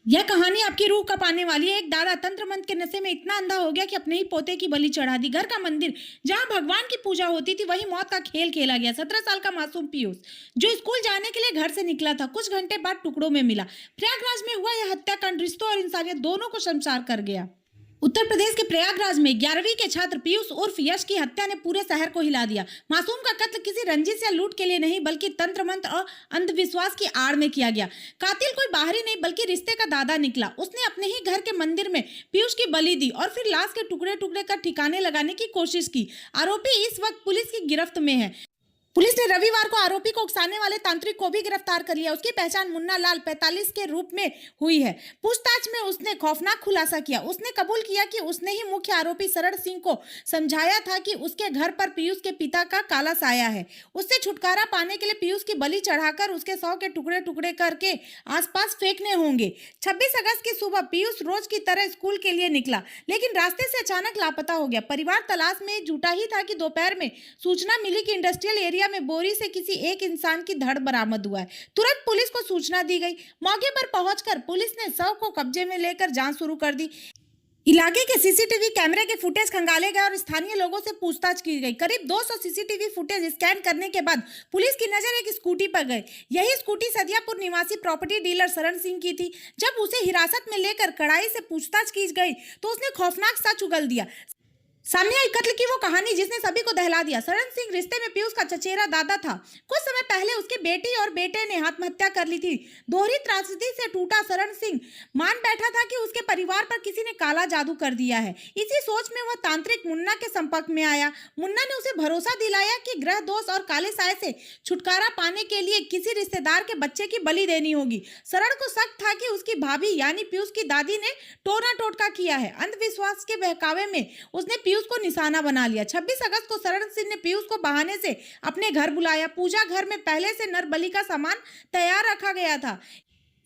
यह कहानी आपकी रूह कांपने वाली है। एक दादा तंत्र मंत्र के नशे में इतना अंधा हो गया कि अपने ही पोते की बलि चढ़ा दी। घर का मंदिर जहां भगवान की पूजा होती थी वहीं मौत का खेल खेला गया। 17 साल का मासूम पीयूष जो स्कूल जाने के लिए घर से निकला था, कुछ घंटे बाद टुकड़ों में मिला। प्रयागराज में हुआ यह हत्याकांड रिश्तों और इंसानियत दोनों को शर्मसार कर गया। उत्तर प्रदेश के प्रयागराज में 11वीं के छात्र पीयूष उर्फ यश की हत्या ने पूरे शहर को हिला दिया। मासूम का कत्ल किसी रंजिश या लूट के लिए नहीं बल्कि तंत्र मंत्र और अंधविश्वास की आड़ में किया गया। कातिल कोई बाहरी नहीं बल्कि रिश्ते का दादा निकला। उसने अपने ही घर के मंदिर में पीयूष की बलि दी और फिर लाश के टुकड़े टुकड़े कर ठिकाने लगाने की कोशिश की। आरोपी इस वक्त पुलिस की गिरफ्त में है। पुलिस ने रविवार को आरोपी को उकसाने वाले तांत्रिक को भी गिरफ्तार कर लिया। उसकी पहचान मुन्ना लाल 45 के रूप में हुई है। पूछताछ में उसने खौफनाक खुलासा किया। उसने कबूल किया कि उसने ही मुख्य आरोपी शरण सिंह को समझाया था कि उसके घर पर पीयूष के पिता का काला साया है। उससे छुटकारा पाने के लिए पीयूष की बलि चढ़ाकर उसके 100 के टुकड़े टुकड़े करके आसपास फेंकने होंगे। 26 अगस्त की सुबह पीयूष रोज की तरह स्कूल के लिए निकला, लेकिन रास्ते से अचानक लापता हो गया। परिवार तलाश में जुटा ही था कि दोपहर में सूचना मिली कि इंडस्ट्रियल एरिया में बोरी से किसी एक इंसान की धड़ बरामद हुआ है। तुरंत पुलिस को सूचना दी गई। मौके पर पहुंचकर पुलिस ने शव को कब्जे में लेकर जांच शुरू कर दी। इलाके के सीसीटीवी कैमरे के फुटेज खंगाले गए और स्थानीय लोगों से पूछताछ की गई। करीब 200 सीसीटीवी फुटेज स्कैन करने के बाद पुलिस की नजर एक स्कूटी पर गई। यही स्कूटी सदियापुर निवासी प्रॉपर्टी डीलर शरण सिंह की थी। जब उसे हिरासत में लेकर कड़ाई से पूछताछ की गई तो उसने खौफनाक सच उगल दिया। सामने आई कत्ल की वो कहानी जिसने सभी को दहला दिया। शरण सिंह रिश्ते में पीयूष का चचेरा दादा था। कुछ समय पहले उसकी बेटी और बेटे ने आत्महत्या कर ली थी। दोहरी त्रासदी से टूटा शरण सिंह मान बैठा था कि उसके परिवार पर किसी ने काला जादू कर दिया है। इसी सोच में वह तांत्रिक मुन्ना के संपर्क में आया। मुन्ना ने उसे भरोसा दिलाया कि ग्रह दोष और काले साए से छुटकारा पाने के लिए किसी रिश्तेदार के बच्चे की बलि देनी होगी। शरण को शक था कि उसकी भाभी यानी पीयूष की दादी ने टोना टोटका किया है। अंधविश्वास के बहकावे में उसने पीयूष को निशाना बना लिया। 26 अगस्त को शरण सिंह ने पीयूष को बहाने से अपने घर बुलाया। पूजा घर में पहले से नर बलि का सामान तैयार रखा गया था।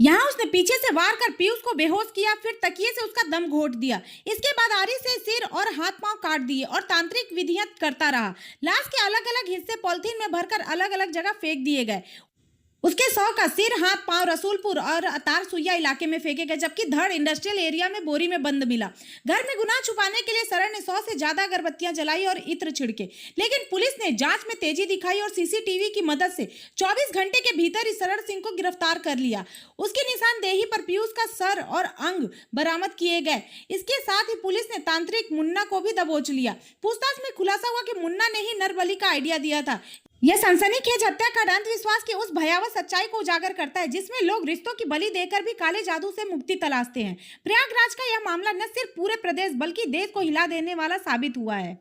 यहाँ उसने पीछे से वार कर पीयूष को बेहोश किया, फिर तकिए से उसका दम घोट दिया। इसके बाद आरी से सिर और हाथ पांव काट दिए और तांत्रिक विधियां करता रहा। लाश के अलग अलग हिस्से पॉलिथीन में भरकर अलग अलग जगह फेंक दिए गए। उसके 100 का सिर, हाथ, पांव रसूलपुर और अतार सुइया इलाके में फेंके गए, जबकि धड़ इंडस्ट्रियल एरिया में बोरी में बंद मिला। घर में गुनाह छुपाने के लिए शरण ने 100 से ज्यादा अगरबत्तियां जलाई और इत्र छिड़के, लेकिन पुलिस ने जांच में तेजी दिखाई और सीसीटीवी की मदद से 24 घंटे के भीतर ही शरण सिंह को गिरफ्तार कर लिया। उसकी निशानदेही पर पीयूष का सर और अंग बरामद किए गए। इसके साथ ही पुलिस ने तांत्रिक मुन्ना को भी दबोच लिया। पूछताछ में खुलासा हुआ कि मुन्ना ने ही नरबली का आइडिया दिया था। यह सनसनीखेज हत्याकांड अंधविश्वास की उस भयावह सच्चाई को उजागर करता है जिसमें लोग रिश्तों की बलि देकर भी काले जादू से मुक्ति तलाशते हैं। प्रयागराज का यह मामला न सिर्फ पूरे प्रदेश बल्कि देश को हिला देने वाला साबित हुआ है।